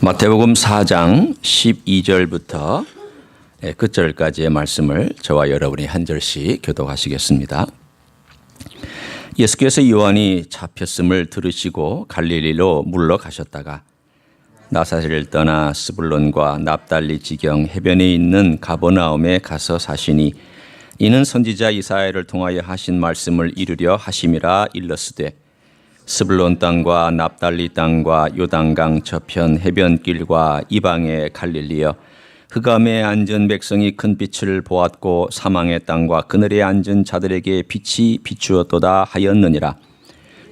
마태복음 4장 12절부터 끝절까지의 말씀을 저와 여러분이 한 절씩 교독하시겠습니다. 예수께서 요한이 잡혔음을 들으시고 갈릴리로 물러가셨다가 나사렛을 떠나 스불론과 납달리 지경 해변에 있는 가버나움에 가서 사시니 이는 선지자 이사야를 통하여 하신 말씀을 이루려 하심이라 일렀으되 스불론 땅과 납달리 땅과 요단강 저편 해변길과 이방의 갈릴리여 흑암에 앉은 백성이 큰 빛을 보았고 사망의 땅과 그늘에 앉은 자들에게 빛이 비추었도다 하였느니라.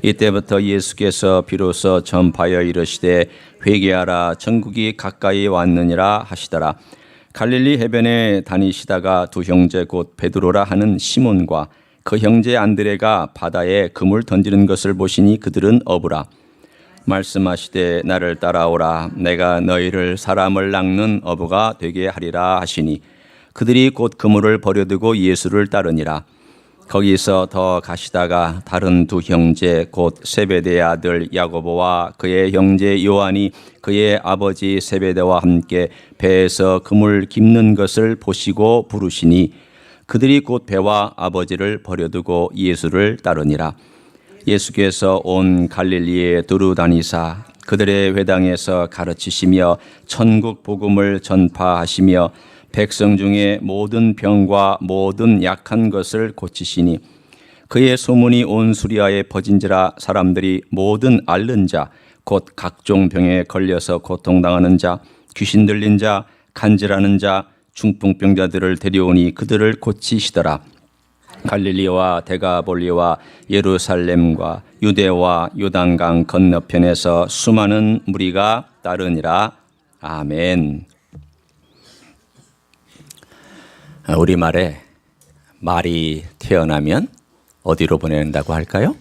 이때부터 예수께서 비로소 전파하여 이르시되 회개하라 천국이 가까이 왔느니라 하시더라. 갈릴리 해변에 다니시다가 두 형제 곧 베드로라 하는 시몬과 그 형제 안드레가 바다에 그물 던지는 것을 보시니 그들은 어부라. 말씀하시되 나를 따라오라. 내가 너희를 사람을 낚는 어부가 되게 하리라 하시니 그들이 곧 그물을 버려두고 예수를 따르니라. 거기서 더 가시다가 다른 두 형제 곧 세베대의 아들 야고보와 그의 형제 요한이 그의 아버지 세베대와 함께 배에서 그물 깁는 것을 보시고 부르시니 그들이 곧 배와 아버지를 버려두고 예수를 따르니라. 예수께서 온 갈릴리에 두루 다니사 그들의 회당에서 가르치시며 천국 복음을 전파하시며 백성 중에 모든 병과 모든 약한 것을 고치시니 그의 소문이 온 수리아에 퍼진지라. 사람들이 모든 앓는 자 곧 각종 병에 걸려서 고통당하는 자 귀신 들린 자 간질하는 자 중풍병자들을 데려오니 그들을 고치시더라. 갈릴리와 데가볼리와 예루살렘과 유대와 요단강 건너편에서 수많은 무리가 따르니라. 아멘. 우리말에 말이 태어나면 어디로 보낸다고 할까요?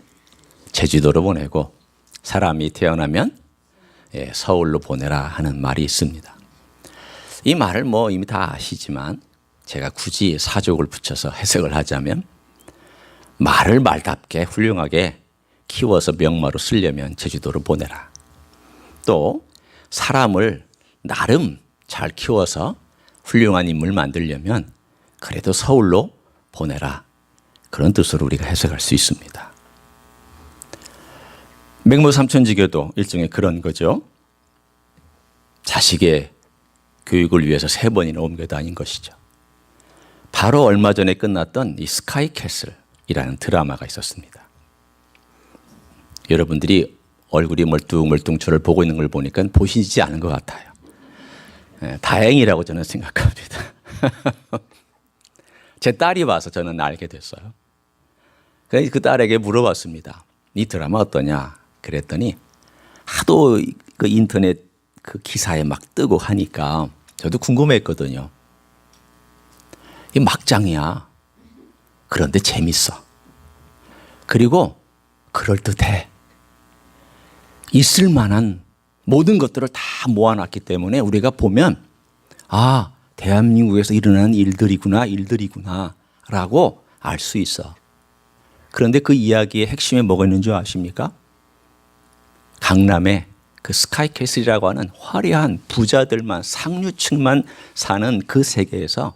제주도로 보내고 사람이 태어나면 서울로 보내라 하는 말이 있습니다. 이 말을 이미 다 아시지만 제가 굳이 사족을 붙여서 해석을 하자면 말을 말답게 훌륭하게 키워서 명마로 쓰려면 제주도로 보내라. 또 사람을 나름 잘 키워서 훌륭한 인물 만들려면 그래도 서울로 보내라. 그런 뜻으로 우리가 해석할 수 있습니다. 맹모삼천지교도 일종의 그런 거죠. 자식의 교육을 위해서 3번이나 옮겨 다닌 것이죠. 바로 얼마 전에 끝났던 이 스카이캐슬이라는 드라마가 있었습니다. 여러분들이 얼굴이 멀뚱멀뚱 저를 보고 있는 걸 보니까 보시지 않은 것 같아요. 다행이라고 저는 생각합니다. 제 딸이 와서 저는 알게 됐어요. 그래서 그 딸에게 물어봤습니다. 이 드라마 어떠냐? 그랬더니 하도 그 인터넷 그 기사에 막 뜨고 하니까 저도 궁금했거든요. 이 막장이야. 그런데 재밌어. 그리고 그럴듯해. 있을 만한 모든 것들을 다 모아놨기 때문에 우리가 보면 아, 대한민국에서 일어나는 일들이구나 라고 알 수 있어. 그런데 그 이야기의 핵심에 뭐가 있는 줄 아십니까? 강남에 그 스카이캐슬이라고 하는 화려한 부자들만 상류층만 사는 그 세계에서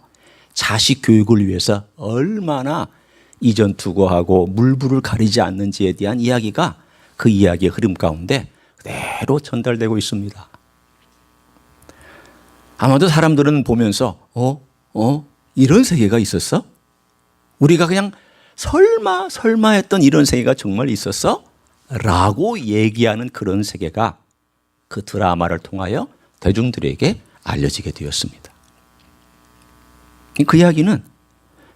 자식 교육을 위해서 얼마나 이전투고하고 물불을 가리지 않는지에 대한 이야기가 그 이야기의 흐름 가운데 그대로 전달되고 있습니다. 아마도 사람들은 보면서 이런 세계가 있었어? 우리가 그냥 설마 했던 이런 세계가 정말 있었어? 라고 얘기하는 그런 세계가 그 드라마를 통하여 대중들에게 알려지게 되었습니다. 그 이야기는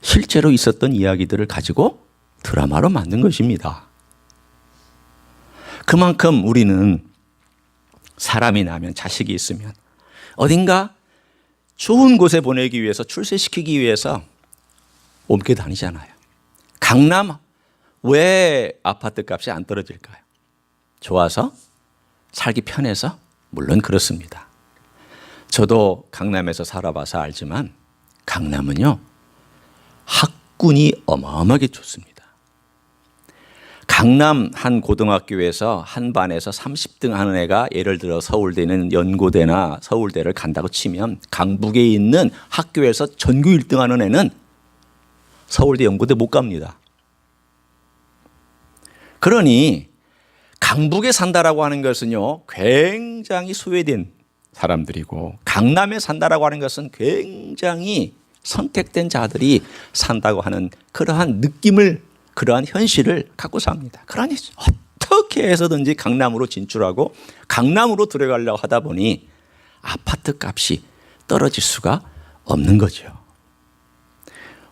실제로 있었던 이야기들을 가지고 드라마로 만든 것입니다. 그만큼 우리는 사람이 나면 자식이 있으면 어딘가 좋은 곳에 보내기 위해서 출세시키기 위해서 옮겨 다니잖아요. 강남 왜 아파트 값이 안 떨어질까요? 좋아서? 살기 편해서? 물론 그렇습니다. 저도 강남에서 살아봐서 알지만 강남은요 학군이 어마어마하게 좋습니다. 강남 한 고등학교에서 한 반에서 30등 하는 애가 예를 들어 서울대는 연고대나 서울대를 간다고 치면 강북에 있는 학교에서 전교 1등 하는 애는 서울대 연고대 못 갑니다. 그러니 강북에 산다라고 하는 것은요, 굉장히 소외된 사람들이고, 강남에 산다라고 하는 것은 굉장히 선택된 자들이 산다고 하는 그러한 느낌을, 그러한 현실을 갖고 삽니다. 그러니 어떻게 해서든지 강남으로 진출하고 강남으로 들어가려고 하다 보니 아파트 값이 떨어질 수가 없는 거죠.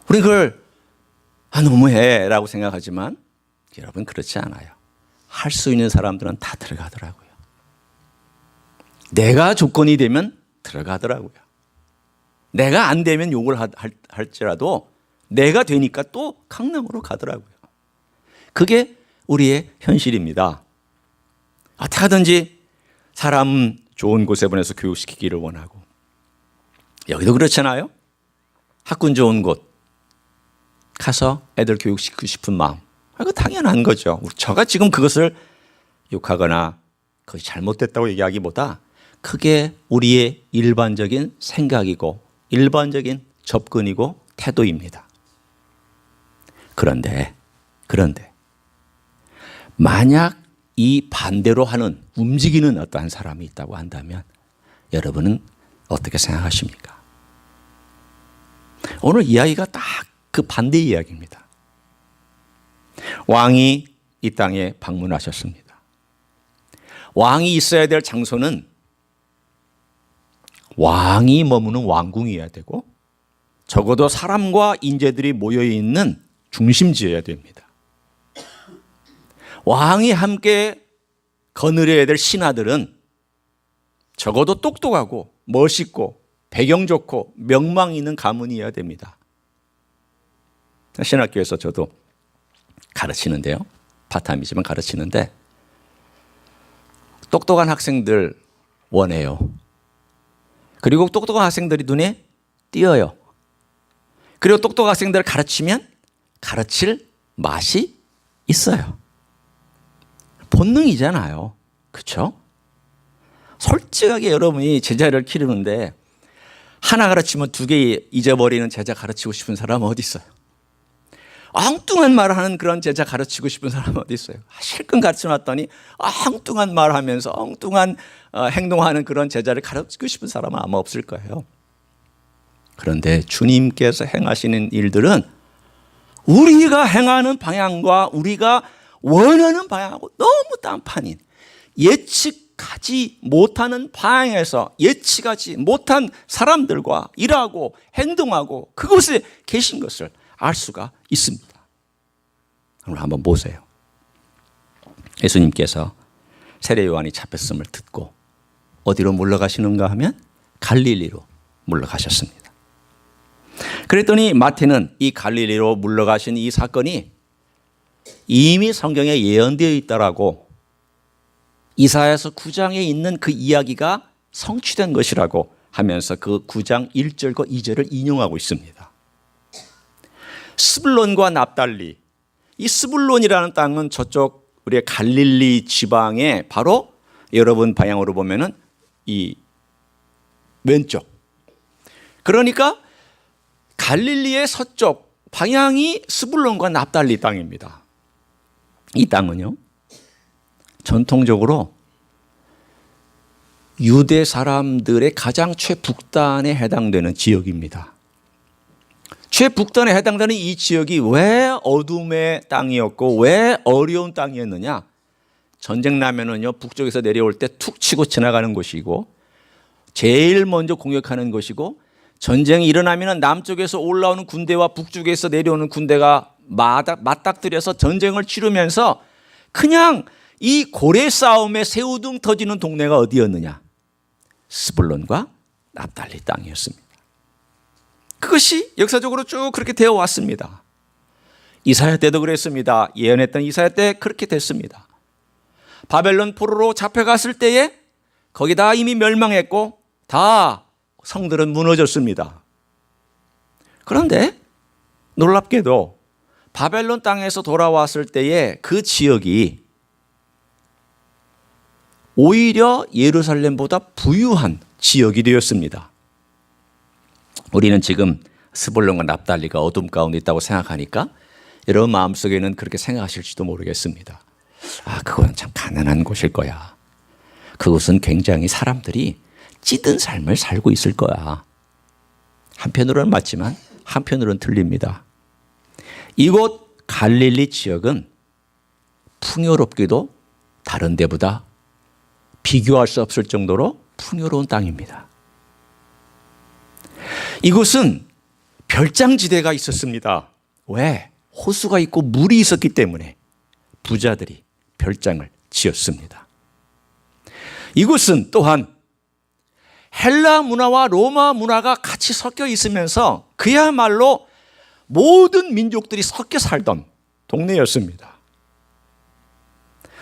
우리 그걸 너무해 라고 생각하지만 여러분, 그렇지 않아요. 할 수 있는 사람들은 다 들어가더라고요. 내가 조건이 되면 들어가더라고요. 내가 안 되면 욕을 할지라도 내가 되니까 또 강남으로 가더라고요. 그게 우리의 현실입니다. 어떻게 하든지 사람 좋은 곳에 보내서 교육시키기를 원하고, 여기도 그렇잖아요. 학군 좋은 곳 가서 애들 교육시키고 싶은 마음, 이거 당연한 거죠. 제가 지금 그것을 욕하거나 그것이 잘못됐다고 얘기하기보다 그게 우리의 일반적인 생각이고 일반적인 접근이고 태도입니다. 그런데 만약 이 반대로 하는, 움직이는 어떠한 사람이 있다고 한다면 여러분은 어떻게 생각하십니까? 오늘 이야기가 딱 그 반대 이야기입니다. 왕이 이 땅에 방문하셨습니다. 왕이 있어야 될 장소는 왕이 머무는 왕궁이어야 되고, 적어도 사람과 인재들이 모여있는 중심지여야 됩니다. 왕이 함께 거느려야 될 신하들은 적어도 똑똑하고 멋있고 배경 좋고 명망 있는 가문이어야 됩니다. 신학교에서 저도 가르치는데요, 파타임이지만 가르치는데 똑똑한 학생들 원해요. 그리고 똑똑한 학생들이 눈에 띄어요. 그리고 똑똑한 학생들을 가르치면 가르칠 맛이 있어요. 본능이잖아요. 그렇죠? 솔직하게 여러분이 제자를 기르는데 하나 가르치면 2개 잊어버리는 제자 가르치고 싶은 사람은 어디 있어요? 엉뚱한 말을 하는 그런 제자 가르치고 싶은 사람은 어디 있어요? 실컷 가르쳐놨더니 엉뚱한 말을 하면서 엉뚱한 행동하는 그런 제자를 가르치고 싶은 사람은 아마 없을 거예요. 그런데 주님께서 행하시는 일들은 우리가 행하는 방향과 우리가 원하는 방향하고 너무 딴판인, 예측하지 못하는 방향에서 예측하지 못한 사람들과 일하고 행동하고 그곳에 계신 것을 알 수가 있습니다. 오늘 한번 보세요. 예수님께서 세례 요한이 잡혔음을 듣고 어디로 물러가시는가 하면 갈릴리로 물러가셨습니다. 그랬더니 마태는 이 갈릴리로 물러가신 이 사건이 이미 성경에 예언되어 있다라고, 이사야서 9장에 있는 그 이야기가 성취된 것이라고 하면서 그 9장 1절과 2절을 인용하고 있습니다. 스불론과 납달리, 이 스불론이라는 땅은 저쪽 우리의 갈릴리 지방의 바로 여러분 방향으로 보면은 이 왼쪽, 그러니까 갈릴리의 서쪽 방향이 스불론과 납달리 땅입니다. 이 땅은요, 전통적으로 유대 사람들의 가장 최북단에 해당되는 지역입니다. 최북단에 해당되는 이 지역이 왜 어둠의 땅이었고 왜 어려운 땅이었느냐? 전쟁 나면은요, 북쪽에서 내려올 때 툭 치고 지나가는 곳이고, 제일 먼저 공격하는 곳이고, 전쟁이 일어나면 남쪽에서 올라오는 군대와 북쪽에서 내려오는 군대가 맞닥뜨려서 전쟁을 치르면서 그냥 이 고래 싸움에 새우등 터지는 동네가 어디였느냐? 스불론과 납달리 땅이었습니다. 그것이 역사적으로 쭉 그렇게 되어 왔습니다. 이사야 때도 그랬습니다. 예언했던 이사야 때 그렇게 됐습니다. 바벨론 포로로 잡혀갔을 때에 거기 다 이미 멸망했고 다 성들은 무너졌습니다. 그런데 놀랍게도 바벨론 땅에서 돌아왔을 때에 그 지역이 오히려 예루살렘보다 부유한 지역이 되었습니다. 우리는 지금 스불론과 납달리가 어둠 가운데 있다고 생각하니까 여러분 마음속에는 그렇게 생각하실지도 모르겠습니다. 그건 참 가난한 곳일 거야. 그곳은 굉장히 사람들이 찌든 삶을 살고 있을 거야. 한편으로는 맞지만 한편으로는 틀립니다. 이곳 갈릴리 지역은 풍요롭게도 다른 데보다 비교할 수 없을 정도로 풍요로운 땅입니다. 이곳은 별장지대가 있었습니다. 왜? 호수가 있고 물이 있었기 때문에 부자들이 별장을 지었습니다. 이곳은 또한 헬라 문화와 로마 문화가 같이 섞여 있으면서 그야말로 모든 민족들이 섞여 살던 동네였습니다.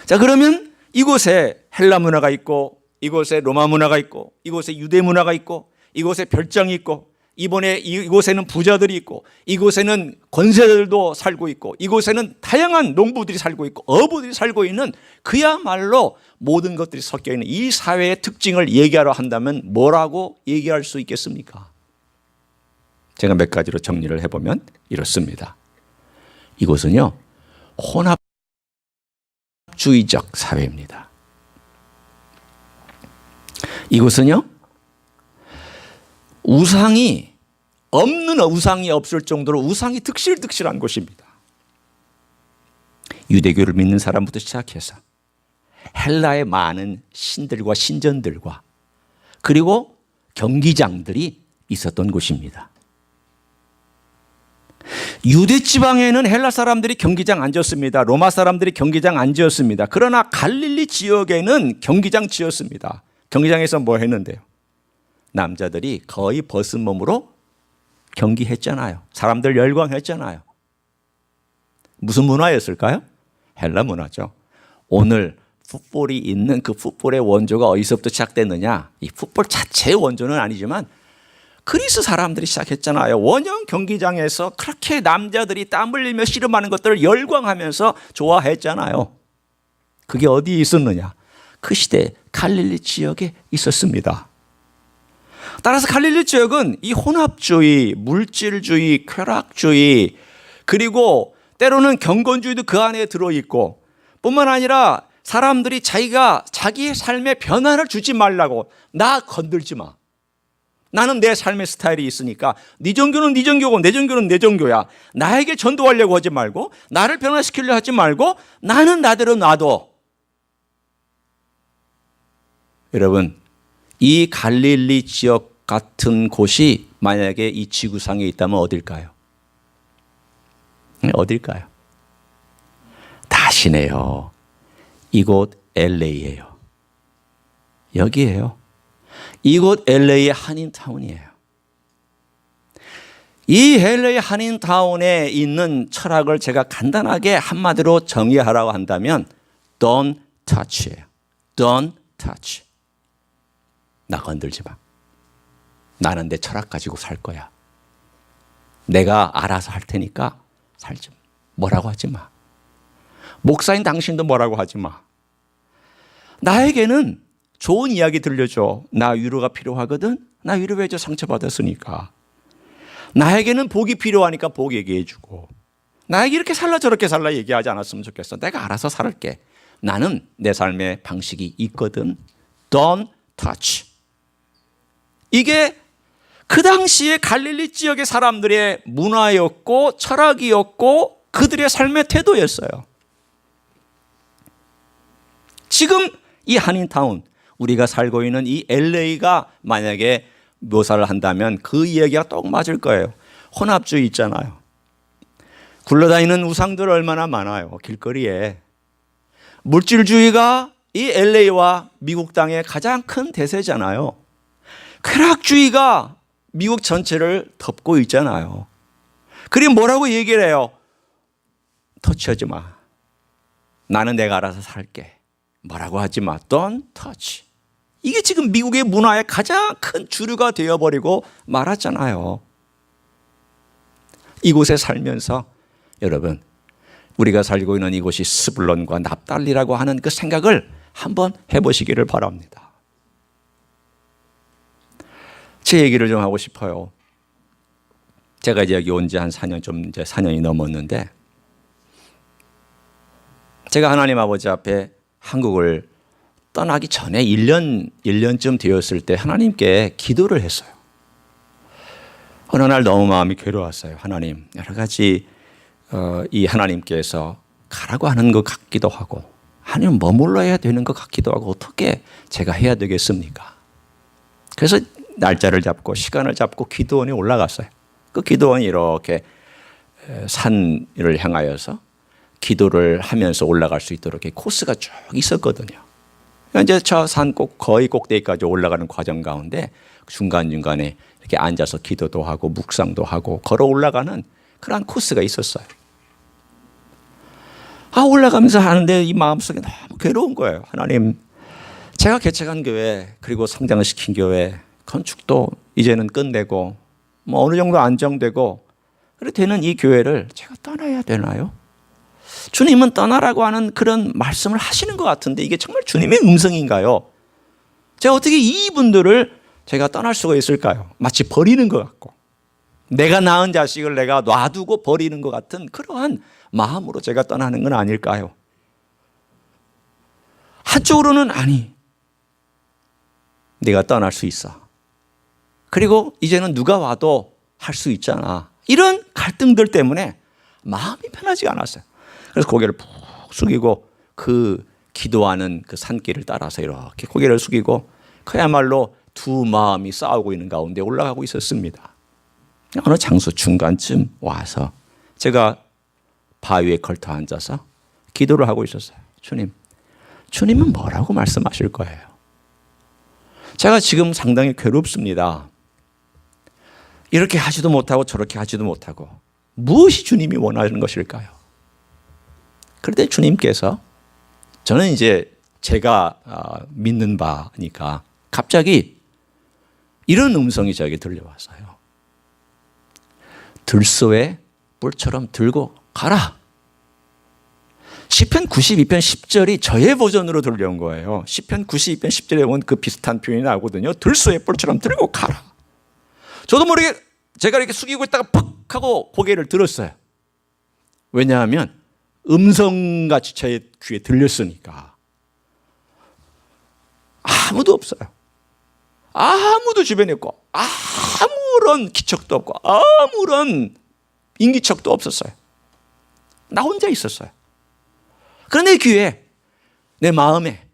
자, 그러면 이곳에 헬라 문화가 있고, 이곳에 로마 문화가 있고, 이곳에 유대 문화가 있고, 이곳에 별장이 있고, 이곳에는 부자들이 있고, 이곳에는 권세들도 살고 있고, 이곳에는 다양한 농부들이 살고 있고, 어부들이 살고 있는 그야말로 모든 것들이 섞여 있는 이 사회의 특징을 얘기하려 한다면 뭐라고 얘기할 수 있겠습니까? 제가 몇 가지로 정리를 해보면 이렇습니다. 이곳은요, 혼합주의적 사회입니다. 이곳은요, 우상이 없을 정도로 우상이 득실득실한 곳입니다. 유대교를 믿는 사람부터 시작해서 헬라의 많은 신들과 신전들과 그리고 경기장들이 있었던 곳입니다. 유대 지방에는 헬라 사람들이 경기장 안 지었습니다. 로마 사람들이 경기장 안 지었습니다. 그러나 갈릴리 지역에는 경기장 지었습니다. 경기장에서 뭐 했는데요? 남자들이 거의 벗은 몸으로 경기했잖아요. 사람들 열광했잖아요. 무슨 문화였을까요? 헬라 문화죠. 오늘 풋볼이 있는 그 풋볼의 원조가 어디서부터 시작됐느냐? 이 풋볼 자체의 원조는 아니지만 그리스 사람들이 시작했잖아요. 원형 경기장에서 그렇게 남자들이 땀 흘리며 씨름하는 것들을 열광하면서 좋아했잖아요. 그게 어디에 있었느냐? 그 시대 갈릴리 지역에 있었습니다. 따라서 갈릴리 지역은 이 혼합주의, 물질주의, 쾌락주의, 그리고 때로는 경건주의도 그 안에 들어있고, 뿐만 아니라 사람들이 자기의 삶에 변화를 주지 말라고, 나 건들지 마. 나는 내 삶의 스타일이 있으니까 네 종교는 네 종교고 내 종교는 내 종교야. 나에게 전도하려고 하지 말고, 나를 변화시키려 하지 말고, 나는 나대로 놔둬. 여러분, 이 갈릴리 지역 같은 곳이 만약에 이 지구상에 있다면 어딜까요? 어딜까요? 다시네요. 이곳 LA예요. 여기에요. 이곳 LA의 한인타운이에요. 이 LA 한인타운에 있는 철학을 제가 간단하게 한마디로 정의하라고 한다면 Don't touch예요. Don't touch. 나 건들지 마. 나는 내 철학 가지고 살 거야. 내가 알아서 할 테니까 살지 마. 뭐라고 하지 마. 목사인 당신도 뭐라고 하지 마. 나에게는 좋은 이야기 들려줘. 나 위로가 필요하거든. 나 위로해줘. 상처받았으니까. 나에게는 복이 필요하니까 복 얘기해주고, 나에게 이렇게 살라 저렇게 살라 얘기하지 않았으면 좋겠어. 내가 알아서 살게. 나는 내 삶의 방식이 있거든. Don't touch. 이게 그 당시에 갈릴리 지역의 사람들의 문화였고 철학이었고 그들의 삶의 태도였어요. 지금 이 한인타운, 우리가 살고 있는 이 LA가 만약에 묘사를 한다면 그 이야기가 딱 맞을 거예요. 혼합주의 있잖아요. 굴러다니는 우상들 얼마나 많아요. 길거리에. 물질주의가 이 LA와 미국 땅의 가장 큰 대세잖아요. 쾌락주의가 미국 전체를 덮고 있잖아요. 그리고 뭐라고 얘기를 해요? 터치하지 마. 나는 내가 알아서 살게. 뭐라고 하지 마. Don't touch. 이게 지금 미국의 문화의 가장 큰 주류가 되어버리고 말았잖아요. 이곳에 살면서 여러분, 우리가 살고 있는 이곳이 스불론과 납달리라고 하는 그 생각을 한번 해보시기를 바랍니다. 제 얘기를 좀 하고 싶어요. 제가 이제 여기 온 지 한 4년, 이제 4년이 넘었는데, 제가 하나님 아버지 앞에 한국을 떠나기 전에 1년쯤 되었을 때 하나님께 기도를 했어요. 어느 날 너무 마음이 괴로웠어요. 하나님, 여러 가지 이 하나님께서 가라고 하는 것 같기도 하고, 하나님 머물러야 되는 것 같기도 하고, 어떻게 제가 해야 되겠습니까? 그래서 날짜를 잡고 시간을 잡고 기도원에 올라갔어요. 그 기도원이 이렇게 산을 향하여서 기도를 하면서 올라갈 수 있도록 이렇게 코스가 쭉 있었거든요. 이제 저 산 거의 꼭대기까지 올라가는 과정 가운데 중간중간에 이렇게 앉아서 기도도 하고 묵상도 하고 걸어 올라가는 그런 코스가 있었어요. 올라가면서 하는데 이 마음속에 너무 괴로운 거예요. 하나님, 제가 개척한 교회, 그리고 성장시킨 교회 건축도 이제는 끝내고 뭐 어느 정도 안정되고 그렇게 되는 이 교회를 제가 떠나야 되나요? 주님은 떠나라고 하는 그런 말씀을 하시는 것 같은데 이게 정말 주님의 음성인가요? 제가 어떻게 이분들을 제가 떠날 수가 있을까요? 마치 버리는 것 같고, 내가 낳은 자식을 내가 놔두고 버리는 것 같은 그러한 마음으로 제가 떠나는 건 아닐까요? 한쪽으로는 아니, 네가 떠날 수 있어. 그리고 이제는 누가 와도 할 수 있잖아. 이런 갈등들 때문에 마음이 편하지 않았어요. 그래서 고개를 푹 숙이고 그 기도하는 그 산길을 따라서 이렇게 고개를 숙이고 그야말로 두 마음이 싸우고 있는 가운데 올라가고 있었습니다. 어느 장소 중간쯤 와서 제가 바위에 걸터 앉아서 기도를 하고 있었어요. 주님은 뭐라고 말씀하실 거예요? 제가 지금 상당히 괴롭습니다. 이렇게 하지도 못하고 저렇게 하지도 못하고 무엇이 주님이 원하는 것일까요? 그런데 주님께서, 저는 이제 제가 믿는 바니까 갑자기 이런 음성이 저에게 들려왔어요. 들소에 뿔처럼 들고 가라. 시편 92편 10절이 저의 버전으로 들려온 거예요. 시편 92편 10절에 보면 그 비슷한 표현이 나오거든요. 들소에 뿔처럼 들고 가라. 저도 모르게 제가 이렇게 숙이고 있다가 퍽 하고 고개를 들었어요. 왜냐하면 음성같이 제 귀에 들렸으니까. 아무도 없어요. 아무도 주변에 없고 아무런 기척도 없고 아무런 인기척도 없었어요. 나 혼자 있었어요. 그런데 귀에, 내 마음에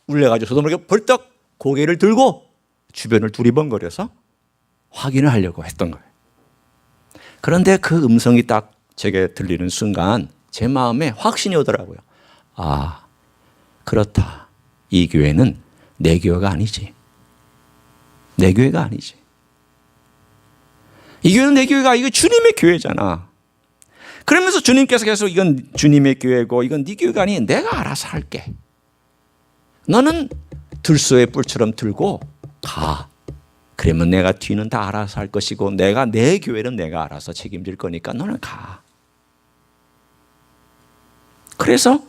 울려가지고 저도 모르게 벌떡 고개를 들고 주변을 두리번거려서 확인을 하려고 했던 거예요. 그런데 그 음성이 딱 제게 들리는 순간 제 마음에 확신이 오더라고요. 그렇다. 이 교회는 내 교회가 아니지. 내 교회가 아니지. 이 교회는 내 교회가 아니고 주님의 교회잖아. 그러면서 주님께서 계속 이건 주님의 교회고 이건 네 교회가 아니, 내가 알아서 할게. 너는 들소의 뿔처럼 들고 가. 그러면 내가 뒤는 다 알아서 할 것이고 내 교회는 내가 알아서 책임질 거니까 너는 가. 그래서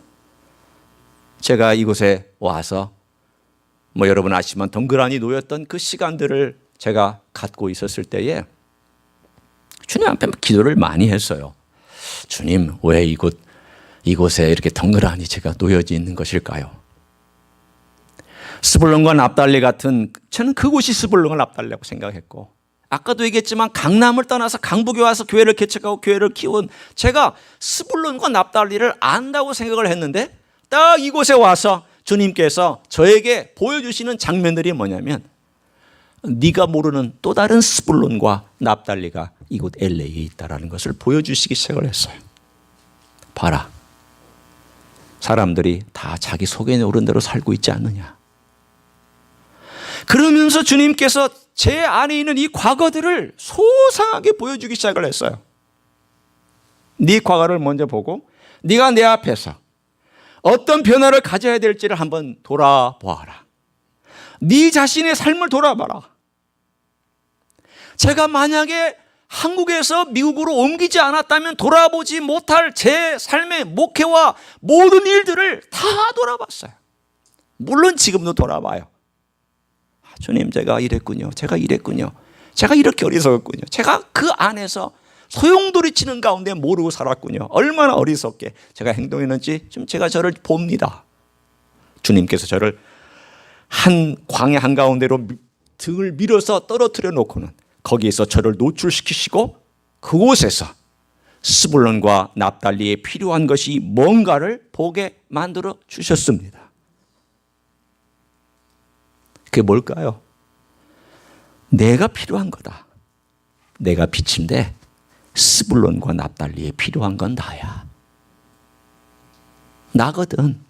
제가 이곳에 와서 여러분 아시지만 덩그러니 놓였던 그 시간들을 제가 갖고 있었을 때에 주님 앞에 기도를 많이 했어요. 주님, 왜 이곳에 이렇게 덩그러니 제가 놓여져 있는 것일까요? 스불론과 납달리 같은, 저는 그곳이 스불론과 납달리라고 생각했고, 아까도 얘기했지만 강남을 떠나서 강북에 와서 교회를 개척하고 교회를 키운 제가 스불론과 납달리를 안다고 생각을 했는데 딱 이곳에 와서 주님께서 저에게 보여주시는 장면들이 뭐냐면, 네가 모르는 또 다른 스불론과 납달리가 이곳 LA에 있다는 것을 보여주시기 시작을 했어요. 봐라, 사람들이 다 자기 속에 오른 대로 살고 있지 않느냐. 그러면서 주님께서 제 안에 있는 이 과거들을 소상하게 보여주기 시작을 했어요. 네 과거를 먼저 보고 네가 내 앞에서 어떤 변화를 가져야 될지를 한번 돌아보아라. 네 자신의 삶을 돌아봐라. 제가 만약에 한국에서 미국으로 옮기지 않았다면 돌아보지 못할 제 삶의 목회와 모든 일들을 다 돌아봤어요. 물론 지금도 돌아봐요. 주님, 제가 이랬군요. 제가 이랬군요. 제가 이렇게 어리석었군요. 제가 그 안에서 소용돌이 치는 가운데 모르고 살았군요. 얼마나 어리석게 제가 행동했는지 지금 제가 저를 봅니다. 주님께서 저를 한 광야 한가운데로 등을 밀어서 떨어뜨려 놓고는 거기에서 저를 노출시키시고 그곳에서 스불론과 납달리에 필요한 것이 뭔가를 보게 만들어 주셨습니다. 그게 뭘까요? 내가 필요한 거다. 내가 빛인데 스불론과 납달리에 필요한 건 나야. 나거든.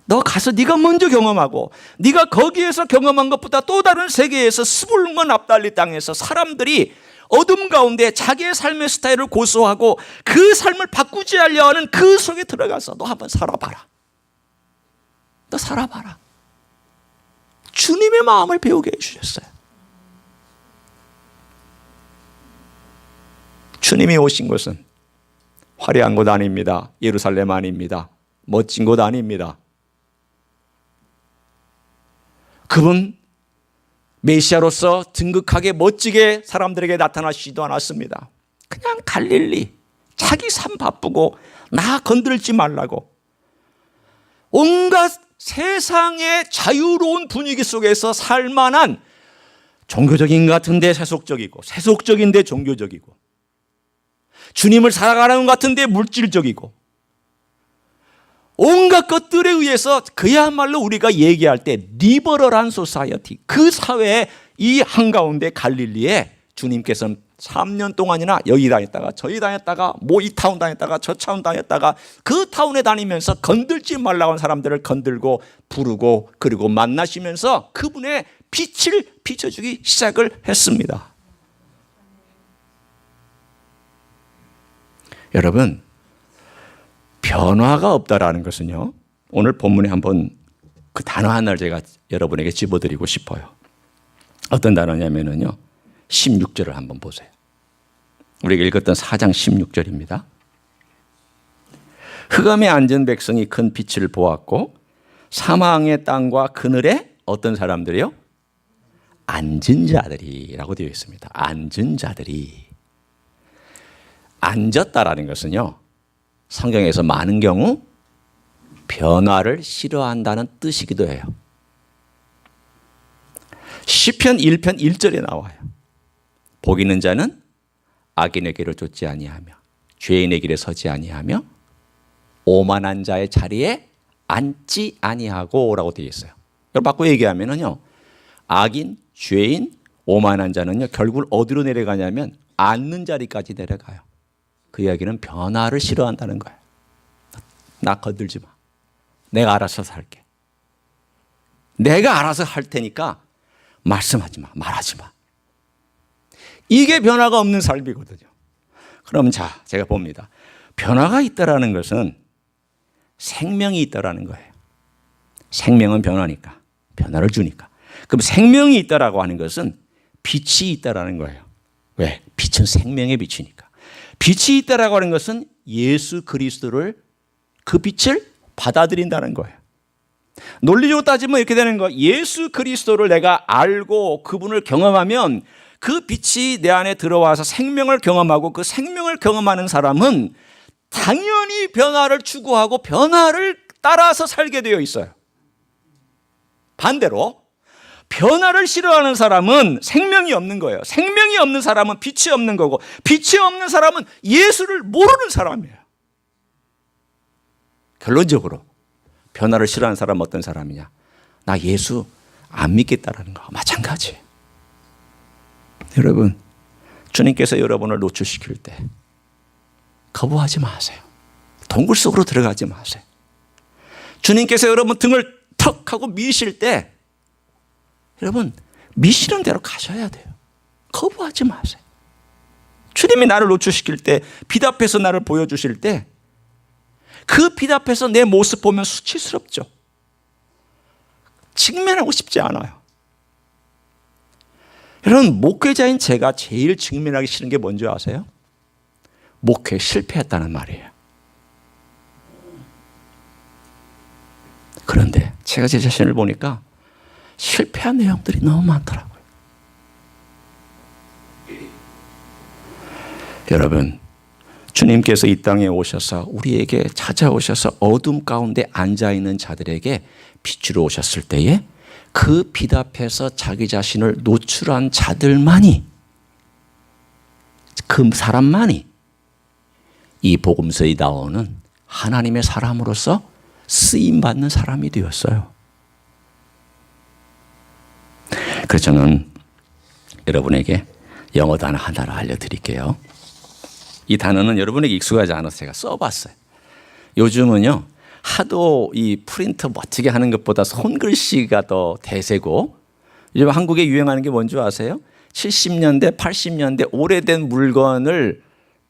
너 가서 네가 먼저 경험하고 네가 거기에서 경험한 것보다 또 다른 세계에서 스불론과 납달리 땅에서 사람들이 어둠 가운데 자기의 삶의 스타일을 고수하고 그 삶을 바꾸지 하려 하는 그 속에 들어가서 너 한번 살아봐라. 너 살아봐라. 주님의 마음을 배우게 해주셨어요. 주님이 오신 곳은 화려한 곳 아닙니다. 예루살렘 아닙니다. 멋진 곳 아닙니다. 그분 메시아로서 등극하게 멋지게 사람들에게 나타나시지도 않았습니다. 그냥 갈릴리, 자기 삶 바쁘고 나 건들지 말라고 온갖 세상의 자유로운 분위기 속에서 살만한 종교적인 것 같은데 세속적이고 세속적인데 종교적이고 주님을 살아가는 것 같은데 물질적이고 온갖 것들에 의해서 그야말로 우리가 얘기할 때 리버럴한 소사이어티, 그 사회의 이 한가운데 갈릴리에 주님께서는 3년 동안이나 여기 다녔다가 저기 다녔다가 뭐 이 타운 다녔다가 저 타운 다녔다가 그 타운에 다니면서 건들지 말라고 한 사람들을 건들고 부르고 그리고 만나시면서 그분의 빛을 비춰주기 시작을 했습니다. 여러분, 변화가 없다라는 것은요, 오늘 본문에 한번 그 단어 하나를 제가 여러분에게 집어드리고 싶어요. 어떤 단어냐면요 16절을 한번 보세요. 우리가 읽었던 4장 16절입니다. 흑암에 앉은 백성이 큰 빛을 보았고 사망의 땅과 그늘에 어떤 사람들이요? 앉은 자들이라고 되어 있습니다. 앉은 자들이. 앉았다라는 것은요, 성경에서 많은 경우 변화를 싫어한다는 뜻이기도 해요. 시편 1편 1절에 나와요. 복 있는 자는 악인의 길을 쫓지 아니하며 죄인의 길에 서지 아니하며 오만한 자의 자리에 앉지 아니하고 라고 되어 있어요. 이걸 바꿔 얘기하면요, 악인, 죄인, 오만한 자는요 결국 어디로 내려가냐면 앉는 자리까지 내려가요. 그 이야기는 변화를 싫어한다는 거예요. 나 건들지 마. 내가 알아서 살게. 내가 알아서 할 테니까 말씀하지 마. 말하지 마. 이게 변화가 없는 삶이거든요. 그럼 자, 제가 봅니다. 변화가 있다라는 것은 생명이 있다라는 거예요. 생명은 변화니까. 변화를 주니까. 그럼 생명이 있다라고 하는 것은 빛이 있다라는 거예요. 왜? 빛은 생명의 빛이니까. 빛이 있다라고 하는 것은 예수 그리스도를, 그 빛을 받아들인다는 거예요. 논리적으로 따지면 이렇게 되는 거예요. 예수 그리스도를 내가 알고 그분을 경험하면 그 빛이 내 안에 들어와서 생명을 경험하고 그 생명을 경험하는 사람은 당연히 변화를 추구하고 변화를 따라서 살게 되어 있어요. 반대로 변화를 싫어하는 사람은 생명이 없는 거예요. 생명이 없는 사람은 빛이 없는 거고 빛이 없는 사람은 예수를 모르는 사람이에요. 결론적으로 변화를 싫어하는 사람은 어떤 사람이냐? 나 예수 안 믿겠다라는 거 마찬가지예요. 여러분, 주님께서 여러분을 노출시킬 때 거부하지 마세요. 동굴 속으로 들어가지 마세요. 주님께서 여러분 등을 턱 하고 미실 때 여러분 미시는 대로 가셔야 돼요. 거부하지 마세요. 주님이 나를 노출시킬 때, 빛 앞에서 나를 보여주실 때 그 빛 앞에서 내 모습 보면 여러분, 목회자인 제가 제일 직면하기 싫은 게 뭔지 아세요? 목회 실패했다는 말이에요. 그런데 제가 제 자신을 보니까 실패한 내용들이 너무 많더라고요. 여러분, 주님께서 이 땅에 오셔서 우리에게 찾아오셔서 어둠 가운데 앉아있는 자들에게 빛으로 오셨을 때에 그 빛 앞에서 자기 자신을 노출한 자들만이, 그 사람만이 이 복음서에 나오는 하나님의 사람으로서 쓰임받는 사람이 되었어요. 그래서 저는 여러분에게 영어 단어 하나를 알려드릴게요. 이 단어는 여러분에게 익숙하지 않아서 제가 써봤어요. 요즘은요, 하도 이 프린터 멋지게 하는 것보다 손글씨가 더 대세고, 요즘 한국에 유행하는 게 뭔지 아세요? 70년대, 80년대 오래된 물건을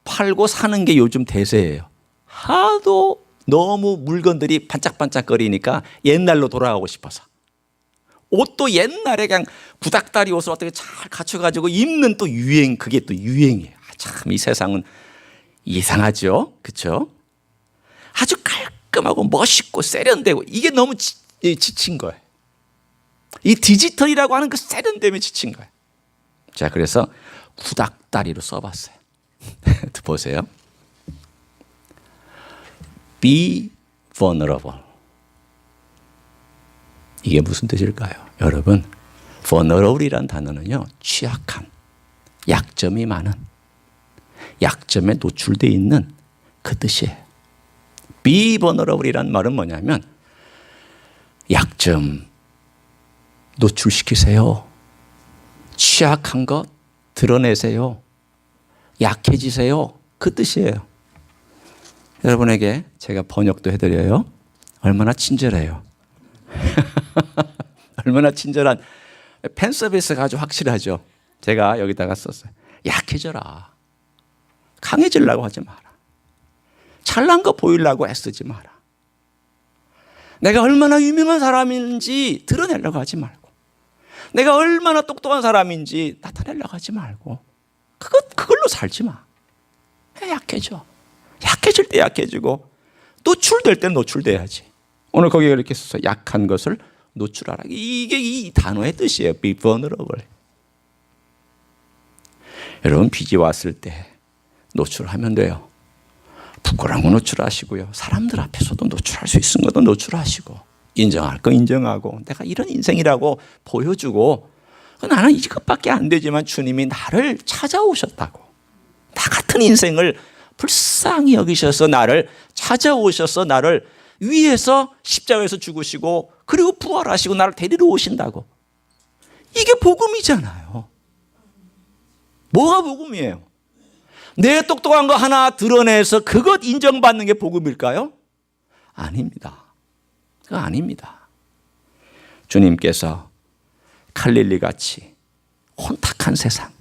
팔고 사는 게 요즘 대세예요. 하도 너무 물건들이 반짝반짝거리니까 옛날로 돌아가고 싶어서. 옷도 옛날에 그냥 구닥다리 옷을 어떻게 잘 갖춰가지고 입는 또 유행, 그게 또 유행이에요. 참 이 세상은 이상하죠, 그렇죠? 아주 깔끔하고 멋있고 세련되고 이게 너무 지친 거예요. 이 디지털이라고 하는 그 세련됨에 지친 거예요. 자, 그래서 구닥다리로 써봤어요. 보세요. Be vulnerable. 이게 무슨 뜻일까요? 여러분, vulnerable이라는 단어는요, 취약한, 약점이 많은, 약점에 노출되어 있는 그 뜻이에요. Be vulnerable이라는 말은 뭐냐면 약점 노출시키세요. 취약한 것 드러내세요. 약해지세요. 그 뜻이에요. 여러분에게 제가 번역도 해드려요. 얼마나 친절해요. 얼마나 친절한, 팬 서비스가 아주 확실하죠. 제가 여기다가 썼어요. 약해져라. 강해지려고 하지 마라. 잘난 거 보이려고 애쓰지 마라. 내가 얼마나 유명한 사람인지 드러내려고 하지 말고, 내가 얼마나 똑똑한 사람인지 나타내려고 하지 말고, 그걸로 살지 마. 약해져. 약해질 때 약해지고, 노출될 때 노출돼야지. 오늘 거기에 이렇게 써서 약한 것을 노출하라. 이게 이 단어의 뜻이에요. Be vulnerable. 여러분, 빚이 왔을 때 노출하면 돼요. 부끄러운 거 노출하시고요. 사람들 앞에서도 노출할 수 있는 것도 노출하시고, 인정할 거 인정하고, 내가 이런 인생이라고 보여주고, 나는 이것밖에 안 되지만 주님이 나를 찾아오셨다고. 나 같은 인생을 불쌍히 여기셔서 나를 찾아오셔서 나를 위해서 십자가에서 죽으시고, 그리고 부활하시고 나를 데리러 오신다고. 이게 복음이잖아요. 뭐가 복음이에요? 내 똑똑한 거 하나 드러내서 그것 인정받는 게 복음일까요? 아닙니다. 그거 아닙니다. 주님께서 갈릴리 같이 혼탁한 세상,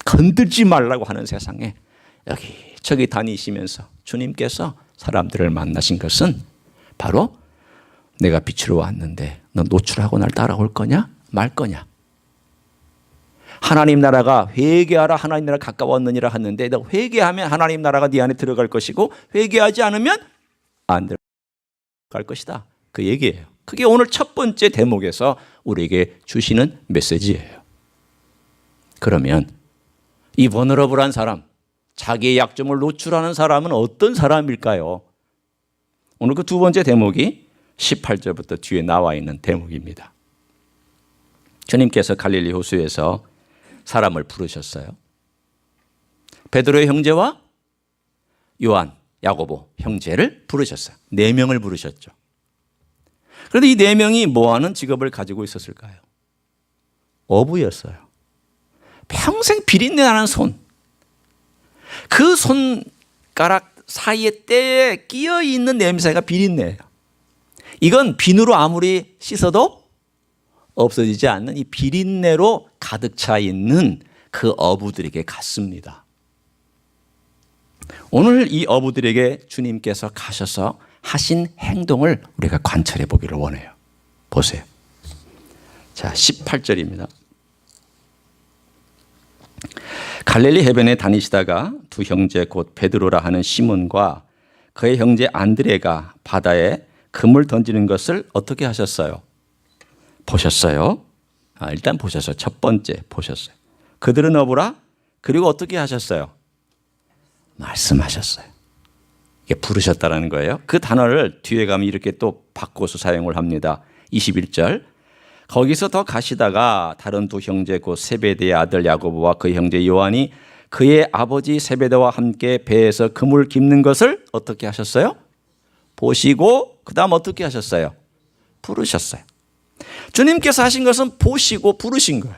건들지 말라고 하는 세상에 여기저기 다니시면서 주님께서 사람들을 만나신 것은 바로 내가 빛으로 왔는데 너 노출하고 날 따라올 거냐 말 거냐. 하나님 나라가 회개하라, 하나님 나라가 가까웠느니라 하는데, 너 회개하면 하나님 나라가 네 안에 들어갈 것이고 회개하지 않으면 안 들어갈 것이다. 그 얘기예요. 그게 오늘 첫 번째 대목에서 우리에게 주시는 메시지예요. 그러면 이 vulnerable한 사람, 자기의 약점을 노출하는 사람은 어떤 사람일까요? 오늘 그 두 번째 대목이 18절부터 뒤에 나와 있는 대목입니다. 주님께서 갈릴리 호수에서 사람을 부르셨어요. 베드로의 형제와 요한, 야고보 형제를 부르셨어요. 4명을 부르셨죠. 그런데 이 4명이 뭐하는 직업을 가지고 있었을까요? 어부였어요. 평생 비린내 나는 손, 그 손가락 사이에 때에 끼어 있는 냄새가 비린내예요. 이건 비누로 아무리 씻어도 없어지지 않는 이 비린내로 가득 차 있는 그 어부들에게 갔습니다. 오늘 이 어부들에게 주님께서 가셔서 하신 행동을 우리가 관찰해 보기를 원해요. 보세요. 자, 18절입니다. 갈릴리 해변에 다니시다가 두 형제 곧 베드로라 하는 시몬과 그의 형제 안드레가 바다에 금을 던지는 것을 어떻게 하셨어요? 보셨어요? 일단 보셨어요. 첫 번째 보셨어요. 그들은 어부라. 그리고 어떻게 하셨어요? 말씀하셨어요. 이게 부르셨다라는 거예요. 그 단어를 뒤에 가면 이렇게 또 바꿔서 사용을 합니다. 21절. 거기서 더 가시다가 다른 두 형제 곧 세베대의 아들 야고보와 그 형제 요한이 그의 아버지 세베대와 함께 배에서 그물 깁는 것을 어떻게 하셨어요? 보시고 그 다음 어떻게 하셨어요? 부르셨어요. 주님께서 하신 것은 보시고 부르신 거예요.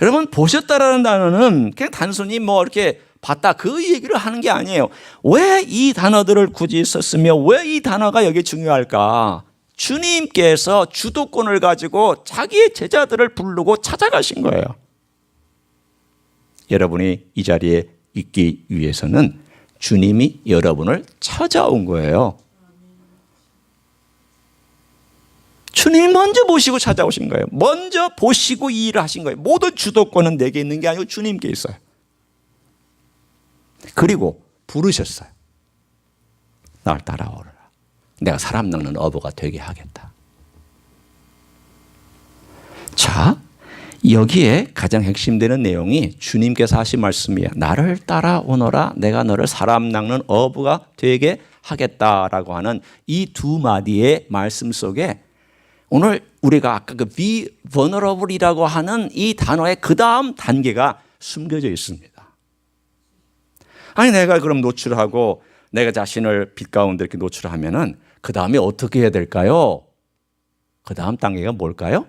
여러분, 보셨다라는 단어는 그냥 단순히 뭐 이렇게 봤다 그 얘기를 하는 게 아니에요. 왜 이 단어들을 굳이 썼으며 왜 이 단어가 여기 중요할까? 주님께서 주도권을 가지고 자기의 제자들을 부르고 찾아가신 거예요. 여러분이 이 자리에 있기 위해서는 주님이 여러분을 찾아온 거예요. 주님이 먼저 보시고 찾아오신 거예요. 먼저 보시고 이 일을 하신 거예요. 모든 주도권은 내게 있는 게 아니고 주님께 있어요. 그리고 부르셨어요. 날 따라오라. 내가 사람 낚는 어부가 되게 하겠다. 자, 여기에 가장 핵심되는 내용이 주님께서 하신 말씀이에요. 나를 따라오너라. 내가 너를 사람 낚는 어부가 되게 하겠다라고 하는 이 두 마디의 말씀 속에 오늘 우리가 아까 그 be vulnerable이라고 하는 이 단어의 그 다음 단계가 숨겨져 있습니다. 아니, 내가 그럼 노출하고 내가 자신을 빛 가운데 이렇게 노출하면은 그 다음에 어떻게 해야 될까요? 그 다음 단계가 뭘까요?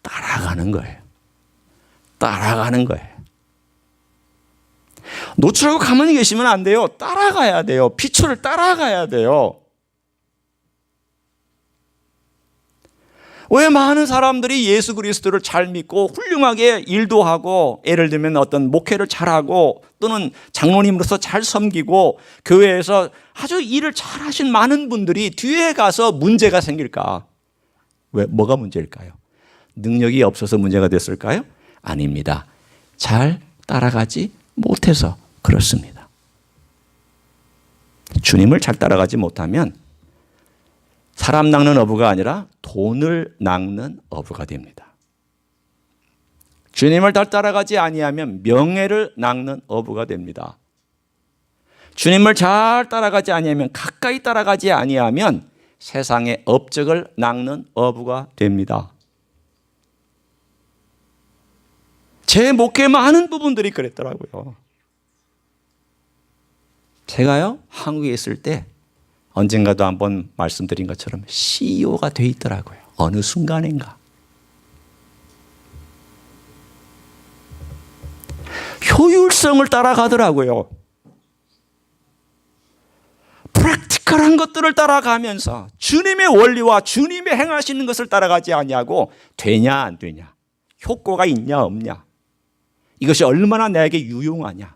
따라가는 거예요. 따라가는 거예요. 노출하고 가만히 계시면 안 돼요. 따라가야 돼요. 빛을 따라가야 돼요. 왜 많은 사람들이 예수 그리스도를 잘 믿고 훌륭하게 일도 하고 예를 들면 어떤 목회를 잘하고 또는 장로님으로서 잘 섬기고 교회에서 아주 일을 잘하신 많은 분들이 뒤에 가서 문제가 생길까? 왜? 뭐가 문제일까요? 능력이 없어서 문제가 됐을까요? 아닙니다. 잘 따라가지 못해서 그렇습니다. 주님을 잘 따라가지 못하면 사람 낚는 어부가 아니라 돈을 낚는 어부가 됩니다. 주님을 잘 따라가지 아니하면 명예를 낚는 어부가 됩니다. 주님을 잘 따라가지 아니하면 가까이 따라가지 아니하면 세상의 업적을 낚는 어부가 됩니다. 제 목회 많은 부분들이 그랬더라고요. 제가요, 한국에 있을 때 언젠가도 한번 말씀드린 것처럼 CEO가 돼 있더라고요. 어느 순간인가. 효율성을 따라가더라고요. 프랙티컬한 것들을 따라가면서 주님의 원리와 주님의 행하시는 것을 따라가지 아니하고 되냐 안 되냐, 효과가 있냐 없냐, 이것이 얼마나 내게 유용하냐,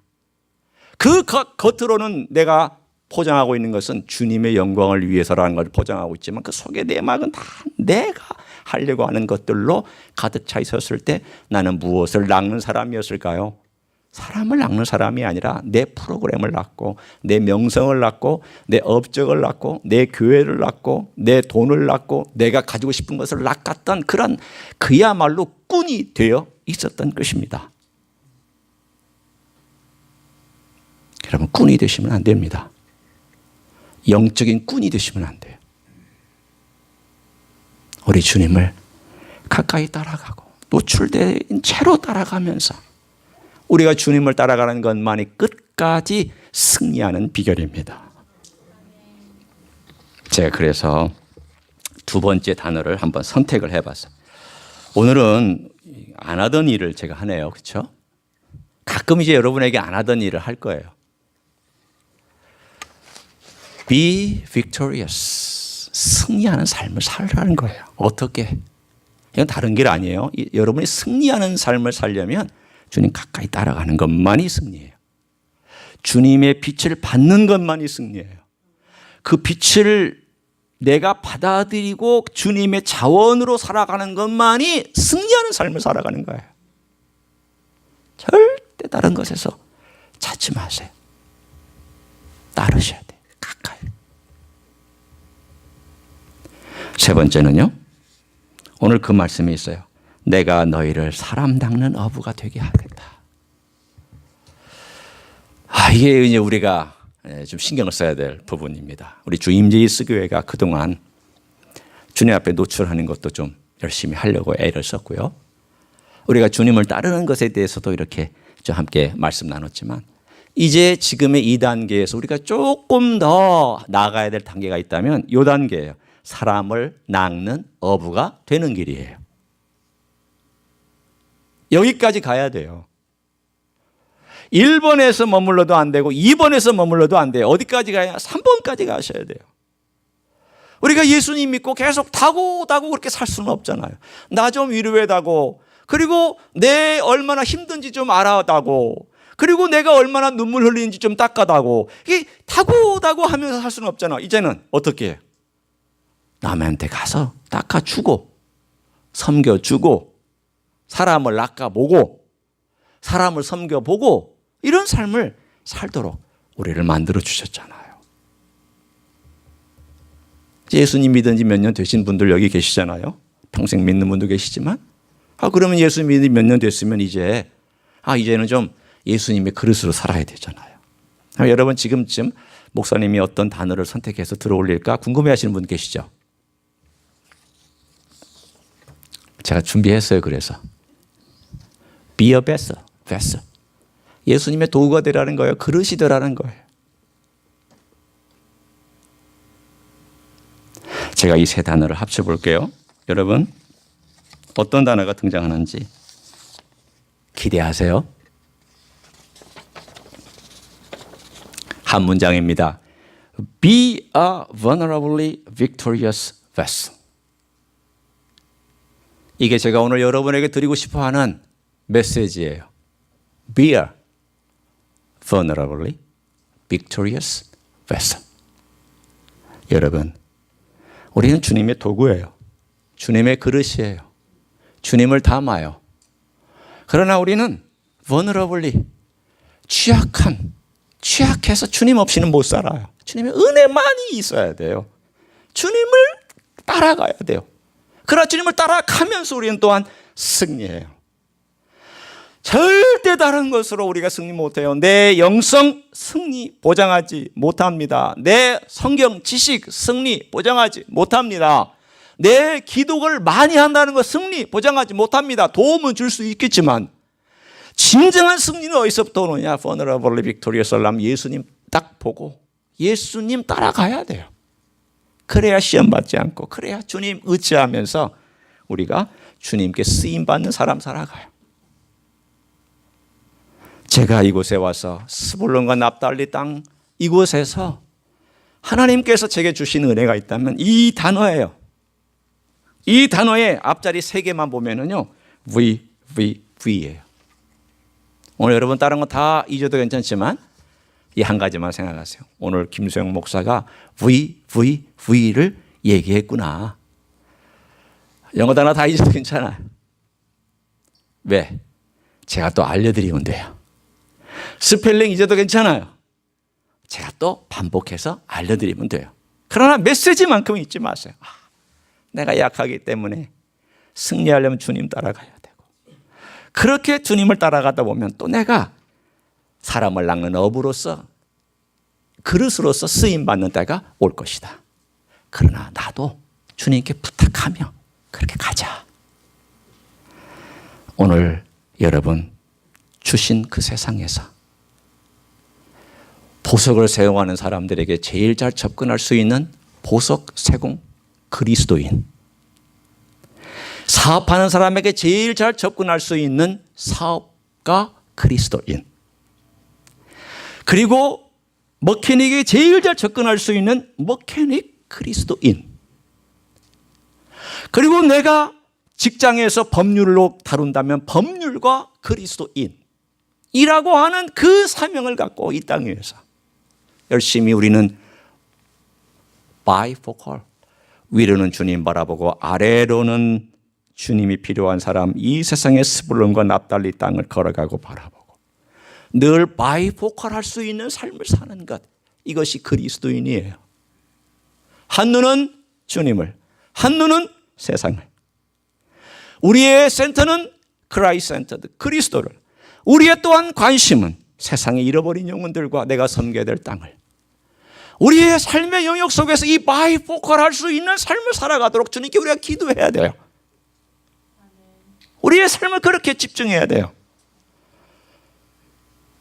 그 겉으로는 내가 포장하고 있는 것은 주님의 영광을 위해서라는 걸 포장하고 있지만 그 속의 내막은 다 내가 하려고 하는 것들로 가득 차 있었을 때 나는 무엇을 낚는 사람이었을까요? 사람을 낚는 사람이 아니라 내 프로그램을 낚고 내 명성을 낚고 내 업적을 낚고 내 교회를 낚고 내 돈을 낚고 내가 가지고 싶은 것을 낚았던 그런 그야말로 꾼이 되어 있었던 것입니다. 여러분, 꾼이 되시면 안 됩니다. 영적인 꾼이 되시면 안 돼요. 우리 주님을 가까이 따라가고 노출된 채로 따라가면서 우리가 주님을 따라가는 것만이 끝까지 승리하는 비결입니다. 제가 그래서 두 번째 단어를 한번 선택을 해봤어요. 오늘은 안 하던 일을 제가 하네요. 그렇죠? 가끔 이제 여러분에게 안 하던 일을 할 거예요. Be victorious. 승리하는 삶을 살라는 거예요. 어떻게? 이건 다른 길 아니에요. 여러분이 승리하는 삶을 살려면 주님 가까이 따라가는 것만이 승리예요. 주님의 빛을 받는 것만이 승리예요. 그 빛을 내가 받아들이고 주님의 자원으로 살아가는 것만이 승리하는 삶을 살아가는 거예요. 절대 다른 것에서 찾지 마세요. 따르셔야 돼요. 가까이. 세 번째는요. 오늘 그 말씀이 있어요. 내가 너희를 사람 닦는 어부가 되게 하겠다. 이게 이제 우리가 좀 신경을 써야 될 부분입니다. 우리 주임제이스 교회가 그동안 주님 앞에 노출하는 것도 좀 열심히 하려고 애를 썼고요. 우리가 주님을 따르는 것에 대해서도 이렇게 좀 함께 말씀 나눴지만 이제 지금의 이 단계에서 우리가 조금 더 나아가야 될 단계가 있다면 이 단계예요. 사람을 낚는 어부가 되는 길이에요. 여기까지 가야 돼요. 1번에서 머물러도 안 되고 2번에서 머물러도 안 돼요. 어디까지 가야 3번까지 가셔야 돼요. 우리가 예수님 믿고 계속 다고 그렇게 살 수는 없잖아요. 나 좀 위로해다고, 그리고 내 얼마나 힘든지 좀 알아다고, 그리고 내가 얼마나 눈물 흘리는지 좀 닦아다고, 이게 다고 하면서 살 수는 없잖아. 이제는 어떻게 해요? 남한테 가서 닦아주고 섬겨주고 사람을 낚아보고 사람을 섬겨보고 이런 삶을 살도록 우리를 만들어 주셨잖아요. 예수님 믿은 지 몇 년 되신 분들 여기 계시잖아요. 평생 믿는 분도 계시지만 그러면 예수 믿은 지 몇 년 됐으면 이제는 좀 예수님의 그릇으로 살아야 되잖아요. 여러분 지금쯤 목사님이 어떤 단어를 선택해서 들어올릴까 궁금해하시는 분 계시죠? 제가 준비했어요. 그래서 Be a vessel. 예수님의 도구가 되라는 거예요. 그릇이 되라는 거예요. 제가 이 세 단어를 합쳐볼게요. 여러분 어떤 단어가 등장하는지 기대하세요. 한 문장입니다. Be a vulnerably victorious vessel. 이게 제가 오늘 여러분에게 드리고 싶어하는 메시지예요. Be a vulnerably victorious vessel. 여러분, 우리는 주님의 도구예요. 주님의 그릇이에요. 주님을 담아요. 그러나 우리는 vulnerably 취약해서 주님 없이는 못 살아요. 주님의 은혜만이 있어야 돼요. 주님을 따라가야 돼요. 그러나 주님을 따라가면서 우리는 또한 승리해요. 절대 다른 것으로 우리가 승리 못해요. 내 영성 승리 보장하지 못합니다. 내 성경 지식 승리 보장하지 못합니다. 내 기도를 많이 한다는 것 승리 보장하지 못합니다. 도움은 줄 수 있겠지만 진정한 승리는 어디서부터 오느냐? vulnerably victorious 하려면 예수님 딱 보고 예수님 따라가야 돼요. 그래야 시험 받지 않고, 그래야 주님 의지하면서 우리가 주님께 쓰임받는 사람 살아가요. 제가 이곳에 와서 스불론과 납달리 땅 이곳에서 하나님께서 제게 주신 은혜가 있다면 이 단어예요. 이 단어의 앞자리 3개만 보면은요, V예요. 오늘 여러분 다른 거 다 잊어도 괜찮지만 이 한 가지만 생각하세요. 오늘 김수영 목사가 V를 얘기했구나. 영어 단어 다 잊어도 괜찮아요. 왜? 제가 또 알려드리면 돼요. 스펠링 잊어도 괜찮아요. 제가 또 반복해서 알려드리면 돼요. 그러나 메시지만큼은 잊지 마세요. 내가 약하기 때문에 승리하려면 주님 따라가야 되고, 그렇게 주님을 따라가다 보면 또 내가 사람을 낚는 어부로서 그릇으로서 쓰임받는 때가 올 것이다. 그러나 나도 주님께 부탁하며 그렇게 가자. 오늘 여러분 주신 그 세상에서 보석을 사용하는 사람들에게 제일 잘 접근할 수 있는 보석 세공 그리스도인, 사업하는 사람에게 제일 잘 접근할 수 있는 사업가 그리스도인, 그리고 머케닉에게 제일 잘 접근할 수 있는 머케닉 그리스도인, 그리고 내가 직장에서 법률로 다룬다면 법률과 그리스도인이라고 하는 그 사명을 갖고 이 땅 위에서 열심히 우리는 bifocal, 위로는 주님 바라보고 아래로는 주님이 필요한 사람, 이 세상의 스불론과 납달리 땅을 걸어가고 바라보고 늘 바이포컬할 수 있는 삶을 사는 것, 이것이 그리스도인이에요. 한눈은 주님을, 한눈은 세상을. 우리의 센터는 크라이스트 센터드, 그리스도를. 우리의 또한 관심은 세상에 잃어버린 영혼들과 내가 섬겨야 될 땅을. 우리의 삶의 영역 속에서 이 바이포컬할 수 있는 삶을 살아가도록 주님께 우리가 기도해야 돼요. 우리의 삶을 그렇게 집중해야 돼요.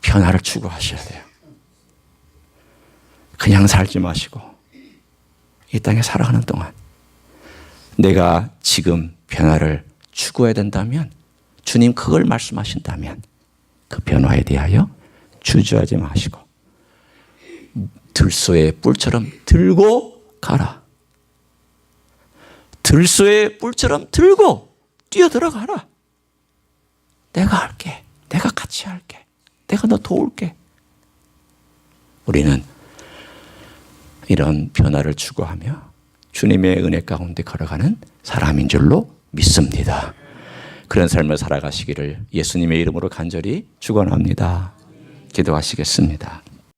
변화를 추구하셔야 돼요. 그냥 살지 마시고 이 땅에 살아가는 동안 내가 지금 변화를 추구해야 된다면, 주님 그걸 말씀하신다면 그 변화에 대하여 주저하지 마시고 들소의 뿔처럼 들고 가라. 들소의 뿔처럼 들고 뛰어들어가라. 내가 할게. 내가 같이 할게. 내가 너 도울게. 우리는 이런 변화를 추구하며 주님의 은혜 가운데 걸어가는 사람인 줄로 믿습니다. 그런 삶을 살아가시기를 예수님의 이름으로 간절히 축원합니다. 기도하시겠습니다.